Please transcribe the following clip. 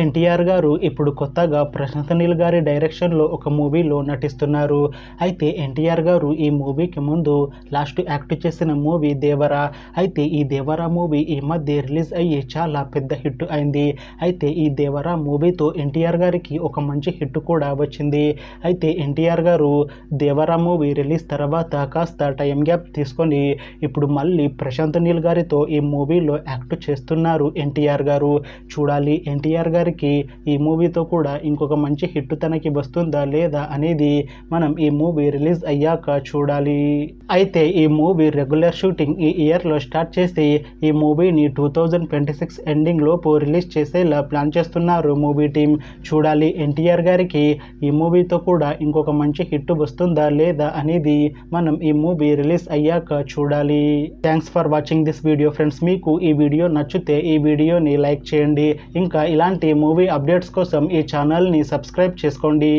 ఎన్టీఆర్ గారు ఇప్పుడు కొత్తగా ప్రశాంత్ నీల్ గారి డైరెక్షన్లో ఒక మూవీలో నటిస్తున్నారు. అయితే ఎన్టీఆర్ గారు ఈ మూవీకి ముందు లాస్ట్ యాక్ట్ చేసిన మూవీ దేవరా. అయితే ఈ దేవరా మూవీ ఈ మధ్య రిలీజ్ అయ్యి చాలా పెద్ద హిట్ అయింది. అయితే ఈ దేవరా మూవీతో ఎన్టీఆర్ గారికి ఒక మంచి హిట్ కూడా వచ్చింది. అయితే ఎన్టీఆర్ గారు దేవరా మూవీ రిలీజ్ తర్వాత కాస్త టైం గ్యాప్ తీసుకొని ఇప్పుడు మళ్ళీ ప్రశాంత్ నీల్ గారితో ఈ మూవీలో యాక్ట్ చేస్తున్నారు ఎన్టీఆర్ గారు. చూడాలి ఎన్టీఆర్ గారికి ఈ మూవీతో కూడా ఇంకొక మంచి హిట్ తనకి వస్తుందా లేదా అనేది మనం ఈ మూవీ రిలీజ్ అయ్యాక చూడాలి. అయితే ఈ మూవీ రెగ్యులర్ షూటింగ్ ఈ ఇయర్లో స్టార్ట్ చేసి ఈ మూవీని 2026 ఎండింగ్ లోపు రిలీజ్ చేసేలా ప్లాన్ చేస్తున్నారు మూవీ టీం. చూడాలి ఎన్టీఆర్ గారికి ఈ మూవీతో కూడా ఇంకొక మంచి హిట్ వస్తుందా లేదా అనేది మనం ఈ మూవీ రిలీజ్ అయ్యాక చూడాలి. Thanks for watching this video friends. మీకు ఈ వీడియో నచ్చితే ఈ వీడియోని లైక్ చేయండి. ఇంకా ఇలాంటి మూవీ అప్డేట్స్ కోసం ఈ ఛానల్ని సబ్స్క్రైబ్ చేసుకోండి.